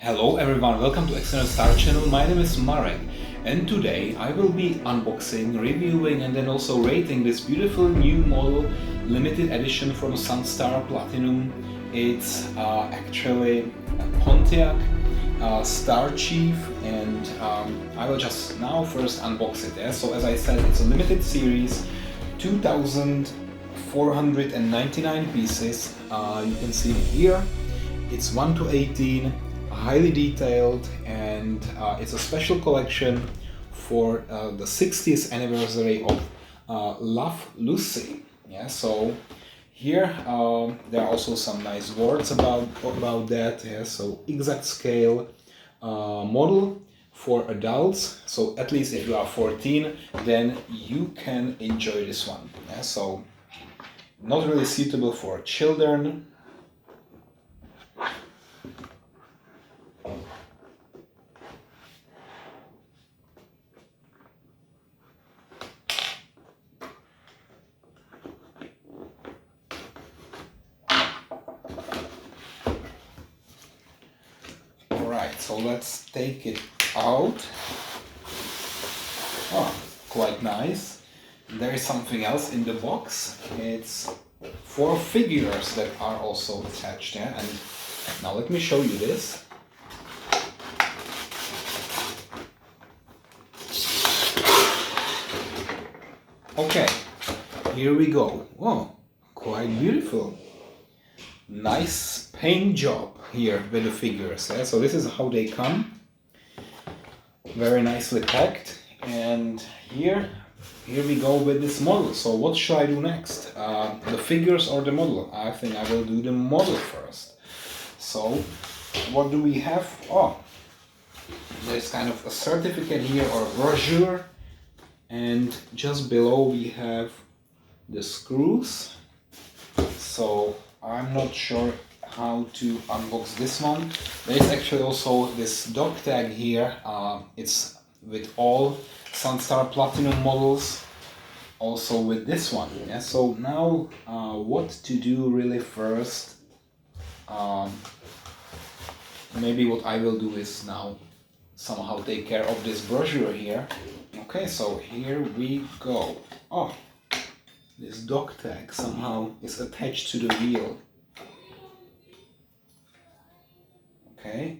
Hello everyone, welcome to External Star Channel. My name is Marek, and today I will be unboxing, reviewing and then also rating this beautiful new model, limited edition from Sunstar Platinum. It's actually a Pontiac Star Chief, and I will just now first unbox it. Yeah? So as I said, it's a limited series, 2,499 pieces. You can see here, it's 1 to 18. Highly detailed, and it's a special collection for the 60th anniversary of Love Lucy. Yeah, so here there are also some nice words about that. Yeah, so exact scale model for adults. So at least if you are 14, then you can enjoy this one. Yeah, so not really suitable for children. Alright, so let's take it out. Oh, quite nice. There is something else in the box. It's 4 figures that are also attached there. And now let me show you this. Okay, here we go. Oh, quite beautiful. Nice paint job here with the figures. Yeah? So this is how they come. Very nicely packed. And here we go with this model. So what should I do next? The figures or the model? I think I will do the model first. So what do we have? Oh, there's kind of a certificate here or a brochure. And just below we have the screws. So I'm not sure how to unbox this one. There is actually also this dog tag here. It's with all Sunstar Platinum models, also with this one. Yeah. So now what to do really first? Maybe what I will do is now somehow take care of this brochure here. Okay, so here we go. Oh, this dog tag somehow is attached to the wheel. Okay,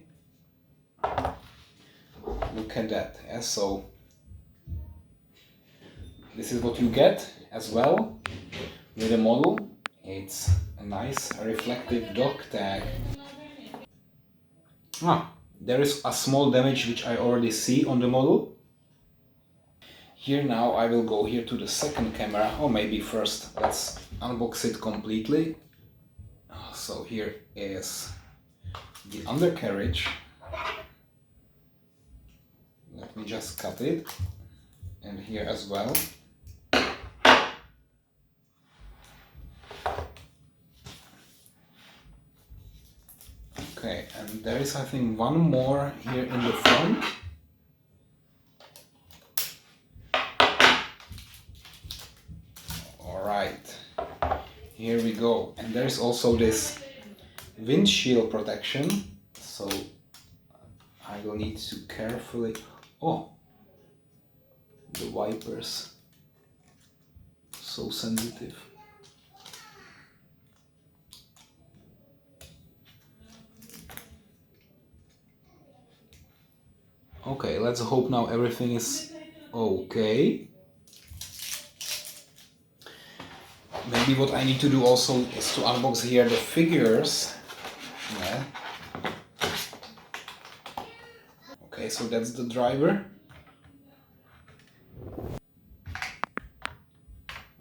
look at that. Yeah, so this is what you get as well with the model. It's a nice reflective dog tag. There is a small damage which I already see on the model. Here now I will go here to the second camera, or maybe first let's unbox it completely. So here is the undercarriage. Let me just cut it, and here as well. Okay, and there is I think one more here in the front. Alright, here we go. And there's also this windshield protection, so I will need to carefully... Oh, the wipers, so sensitive. Okay, let's hope now everything is okay. Maybe what I need to do also is to unbox here the figures. Yeah. Okay, so that's the driver.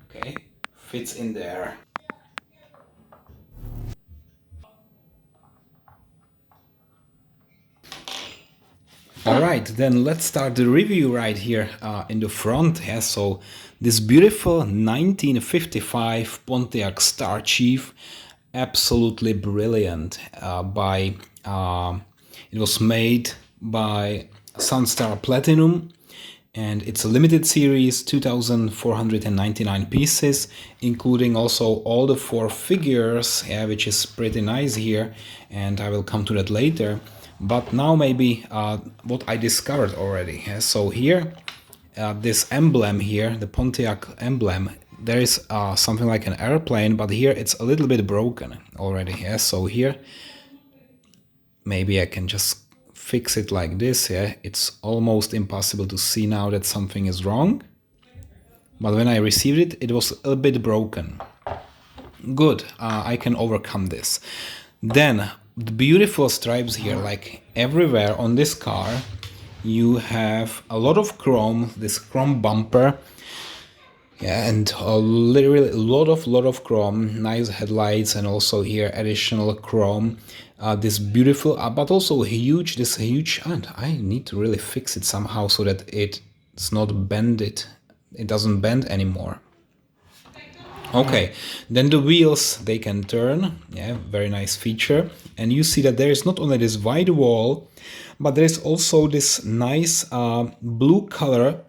Okay, fits in there. Alright, then let's start the review right here in the front. Yeah, so this beautiful 1955 Pontiac Star Chief, absolutely brilliant. It was made by Sunstar Platinum, and it's a limited series, 2,499 pieces, including also all the 4 figures, yeah, which is pretty nice here, and I will come to that later. But now maybe what I discovered already. Yeah? So here, this emblem here, the Pontiac emblem, there is something like an airplane, but here it's a little bit broken already. Yeah? So here, maybe I can just fix it like this. Yeah, it's almost impossible to see now that something is wrong. But when I received it, it was a bit broken. Good, I can overcome this. Then the beautiful stripes here, like everywhere on this car, you have a lot of chrome, this chrome bumper. Yeah, and literally a lot of chrome, nice headlights, and also here additional chrome. This beautiful, but also huge, and I need to really fix it somehow so that it's not bended. It doesn't bend anymore. Okay, then the wheels, they can turn. Yeah, very nice feature. And you see that there is not only this white wall, but there is also this nice blue color,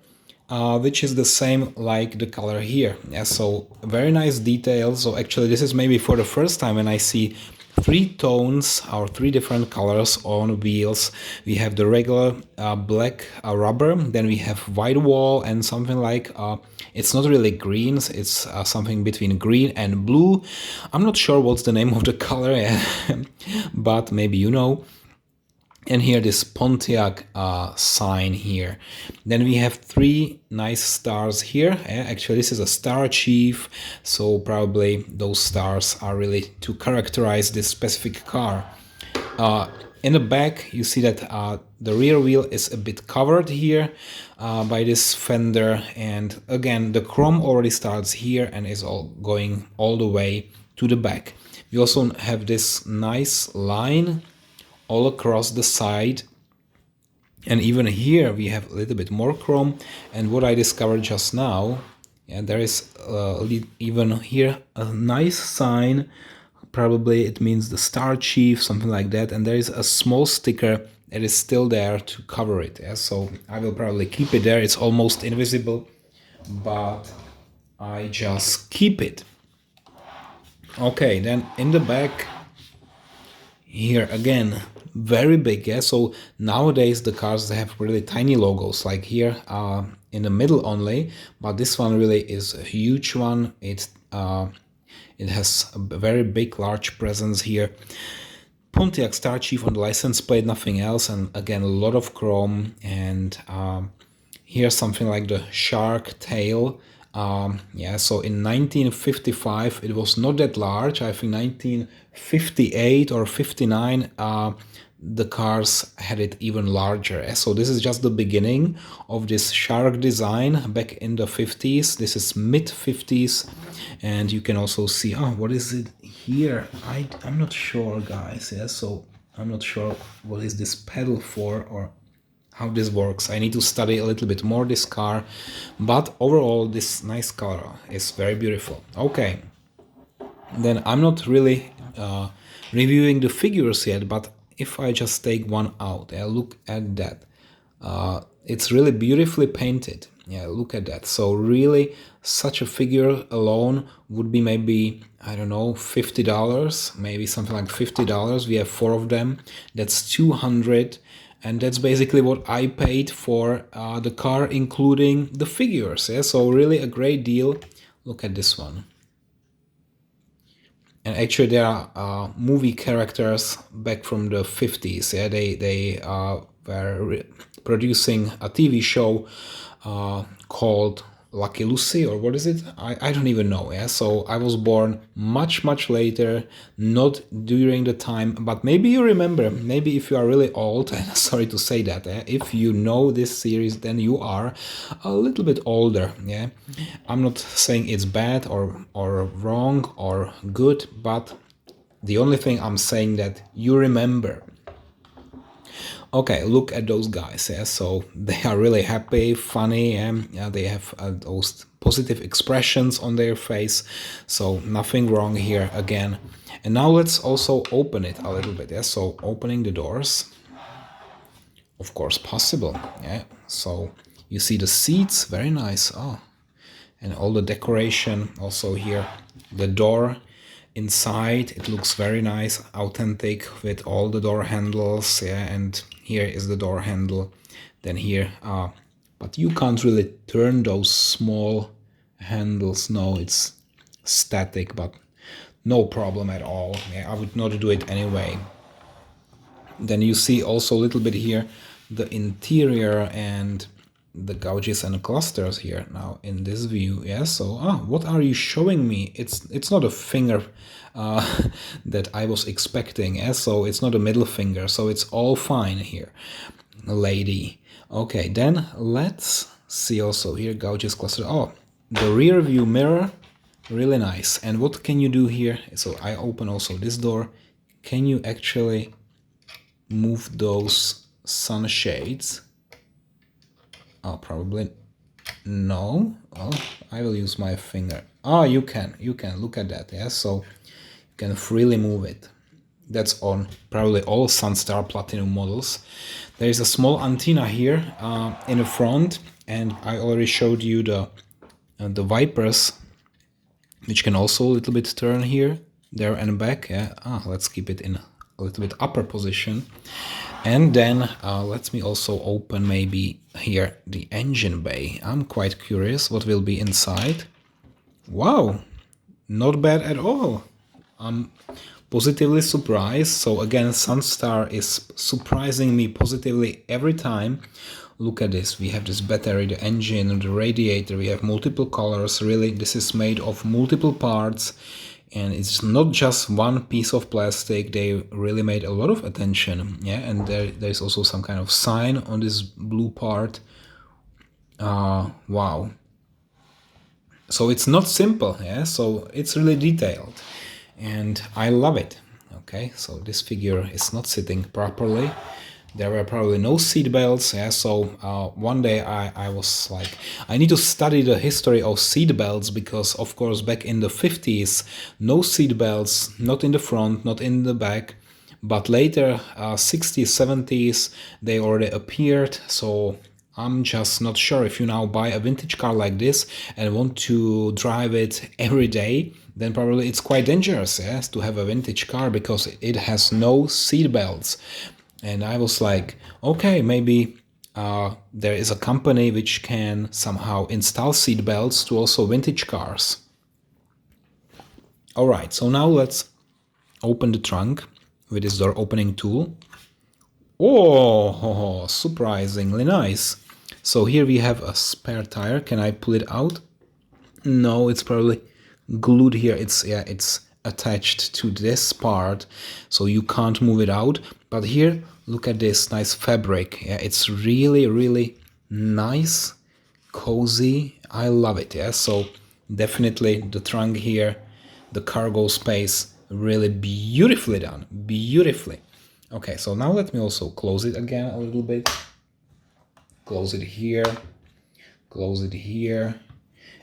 which is the same like the color here. Yeah, so very nice detail. So actually this is maybe for the first time when I see three tones or three different colors on wheels. We have the regular black rubber, then we have white wall and something like it's not really green, it's something between green and blue. I'm not sure what's the name of the color, but maybe you know. And here this Pontiac sign here. Then we have three nice stars here. Actually, this is a Star Chief, so probably those stars are really to characterize this specific car. In the back, you see that the rear wheel is a bit covered here by this fender. And again, the chrome already starts here and is all going all the way to the back. We also have this nice line all across the side, and even here we have a little bit more chrome. And what I discovered just now, yeah, there is even here a nice sign, probably it means the Star Chief, something like that, and there is a small sticker that is still there to cover it. Yeah? So I will probably keep it there. It's almost invisible, but I just keep it. Okay, then in the back here again, very big. Yeah, so nowadays the cars, they have really tiny logos, like here in the middle only, but this one really is a huge one. It has a very big, large presence here. Pontiac Star Chief on the license plate, nothing else, and again a lot of chrome. And here's something like the shark tail. Yeah, so in 1955 it was not that large. I think 1958 or 59 the cars had it even larger. So this is just the beginning of this shark design back in the 50s. This is mid 50s, and you can also see, oh, what is it here? I'm not sure, guys. Yeah, so I'm not sure what is this pedal for or how this works. I need to study a little bit more this car, but overall this nice color is very beautiful. Okay, then I'm not really reviewing the figures yet, but if I just take one out, look at that. It's really beautifully painted. Yeah, look at that. So really, such a figure alone would be maybe, I don't know, $50, maybe something like $50. We have 4 of them. That's 200. And that's basically what I paid for the car, including the figures. Yeah? So really a great deal. Look at this one. And actually there are movie characters back from the 50s. Yeah? They were producing a TV show called Lucky Lucy, or what is it? I don't even know. Yeah, so I was born much later, not during the time, but maybe you remember. Maybe if you are really old, and sorry to say that, if you know this series, then you are a little bit older. Yeah, I'm not saying it's bad or wrong or good, but the only thing I'm saying that you remember. Okay, look at those guys. Yeah, so they are really happy, funny, and they have those positive expressions on their face. So nothing wrong here again. And now let's also open it a little bit. Yeah, so opening the doors, of course, possible. Yeah, so you see the seats, very nice. Oh, and all the decoration also here, the door. Inside it looks very nice, authentic, with all the door handles, yeah, and here is the door handle. Then here, but you can't really turn those small handles. No, it's static, but no problem at all. Yeah, I would not do it anyway. Then you see also a little bit here the interior and the gouges and clusters here now in this view. Yeah, so what are you showing me? It's not a finger that I was expecting. Yeah, so it's not a middle finger, so it's all fine here, lady. Okay, then let's see also here gouges cluster. Oh, the rear view mirror, really nice. And what can you do here? So I open also this door. Can you actually move those sunshades? Oh, probably no. Well, I will use my finger. Oh, you can look at that. Yeah, so you can freely move it. That's on probably all Sunstar Platinum models. There is a small antenna here in the front, and I already showed you the wipers, which can also a little bit turn here, there and back. Yeah, let's keep it in a little bit upper position. And then let me also open maybe here the engine bay. I'm quite curious what will be inside. Wow, not bad at all. I'm positively surprised. So again, Sunstar is surprising me positively every time. Look at this. We have this battery, the engine, the radiator. We have multiple colors. Really, this is made of multiple parts. And it's not just one piece of plastic. They really made a lot of attention. Yeah, and there's also some kind of sign on this blue part. Wow. So it's not simple. Yeah, so it's really detailed. And I love it. Okay, so this figure is not sitting properly. There were probably no seat belts. Yeah, so one day I was like, I need to study the history of seat belts, because of course back in the 50s, no seat belts, not in the front, not in the back. But later, 60s, 70s, they already appeared. So I'm just not sure, if you now buy a vintage car like this and want to drive it every day, then probably it's quite dangerous, yes, to have a vintage car, because it has no seat belts. And I was like, okay, maybe there is a company which can somehow install seat belts to also vintage cars. All right, so now let's open the trunk with this door opening tool. Oh, surprisingly nice. So here we have a spare tire. Can I pull it out? No, it's probably glued here. It's attached to this part, so you can't move it out. But here, look at this nice fabric. Yeah, it's really, really nice, cozy. I love it. Yeah, so definitely the trunk here, the cargo space, really beautifully done. Beautifully. Okay, so now let me also close it again a little bit. Close it here. Close it here.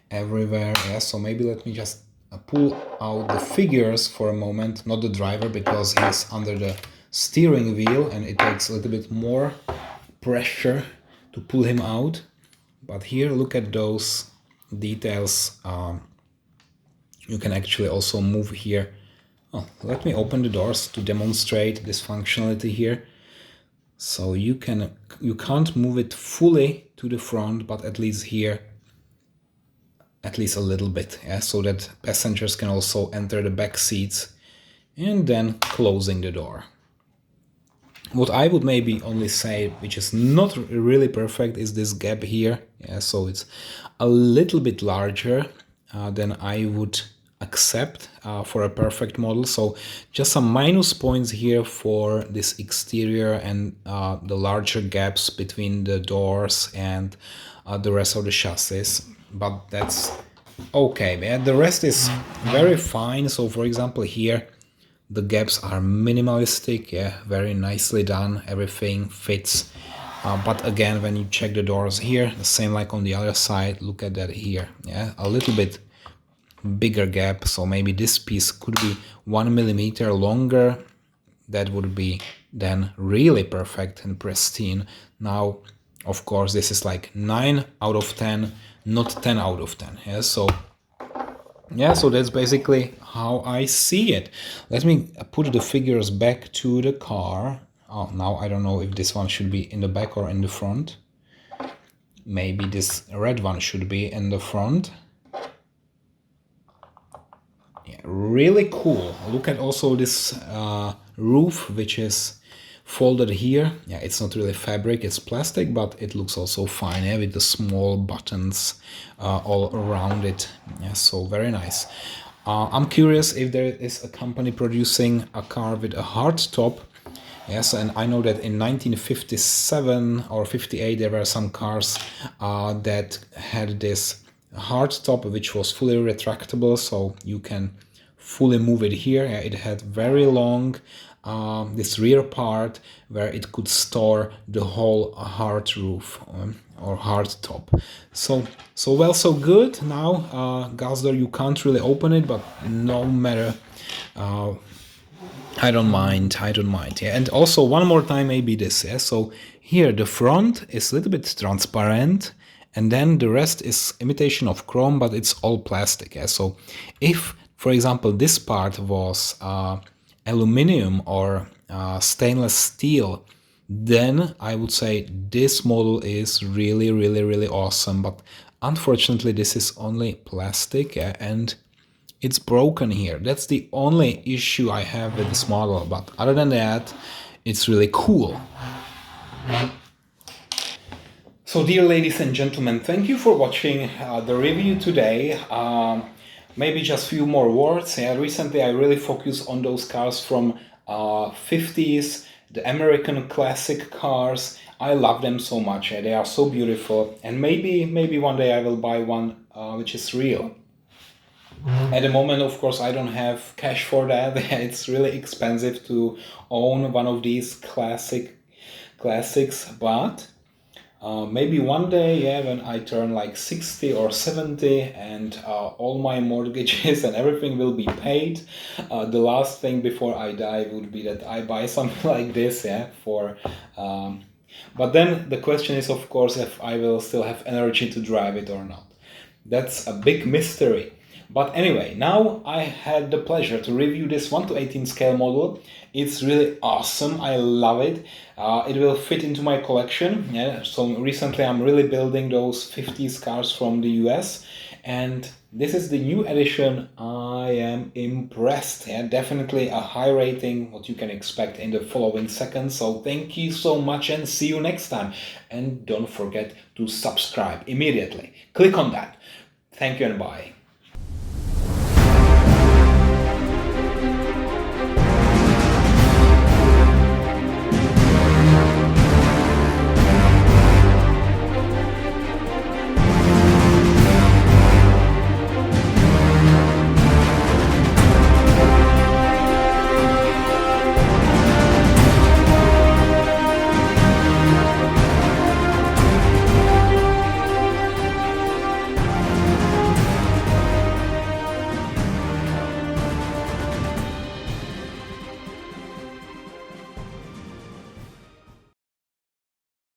Everywhere. Yeah, so maybe let me just pull out the figures for a moment, not the driver, because he's under the steering wheel and it takes a little bit more pressure to pull him out. But here, look at those details. You can actually also move here. Oh, let me open the doors to demonstrate this functionality here. So you can't move it fully to the front, but at least here, at least a little bit, yeah, so that passengers can also enter the back seats, and then closing the door. What I would maybe only say, which is not really perfect, is this gap here. Yeah, so it's a little bit larger than I would accept for a perfect model. So just some minus points here for this exterior and the larger gaps between the doors and the rest of the chassis. But that's okay. Yeah, the rest is very fine. So for example here, the gaps are minimalistic, yeah, very nicely done, everything fits. But again, when you check the doors here, the same like on the other side, look at that here, yeah, a little bit bigger gap, so maybe this piece could be 1 millimeter longer. That would be then really perfect and pristine. Now, of course, this is like 9 out of 10, not 10 out of 10, yeah, so Yeah, so that's basically how I see it. Let me put the figures back to the car. Oh, now I don't know if this one should be in the back or in the front. Maybe this red one should be in the front. Yeah, really cool. Look at also this roof, which is folded here. Yeah, it's not really fabric, it's plastic, but it looks also fine, yeah, with the small buttons all around it. Yeah, so very nice. I'm curious if there is a company producing a car with a hard top. Yes, and I know that in 1957 or 58 there were some cars that had this hard top which was fully retractable, so you can fully move it here. Yeah, it had very long this rear part where it could store the whole hard roof or hard top. So well, so good. Now Gazder, you can't really open it, but no matter. I don't mind. I don't mind. Yeah. And also one more time, maybe this. Yeah. So here the front is a little bit transparent, and then the rest is imitation of chrome, but it's all plastic. Yeah. So if, for example, this part was aluminum or stainless steel, then I would say this model is really, really, really awesome. But unfortunately, this is only plastic, yeah, and it's broken here. That's the only issue I have with this model, but other than that, it's really cool. So dear ladies and gentlemen, thank you for watching the review today. Maybe just few more words. Yeah, recently I really focused on those cars from 50s, the American classic cars. I love them so much. Yeah, they are so beautiful, and maybe one day I will buy one which is real. At the moment, of course, I don't have cash for that. It's really expensive to own one of these classics, but maybe one day, yeah, when I turn like 60 or 70 and all my mortgages and everything will be paid, the last thing before I die would be that I buy something like this, yeah, for. But then the question is, of course, if I will still have energy to drive it or not. That's a big mystery. But anyway, now I had the pleasure to review this 1:18 scale model. It's really awesome. I love it. It will fit into my collection. Yeah. So recently I'm really building those 50s cars from the US. And this is the new edition. I am impressed. Yeah, definitely a high rating, what you can expect in the following seconds. So thank you so much and see you next time. And don't forget to subscribe immediately. Click on that. Thank you and bye.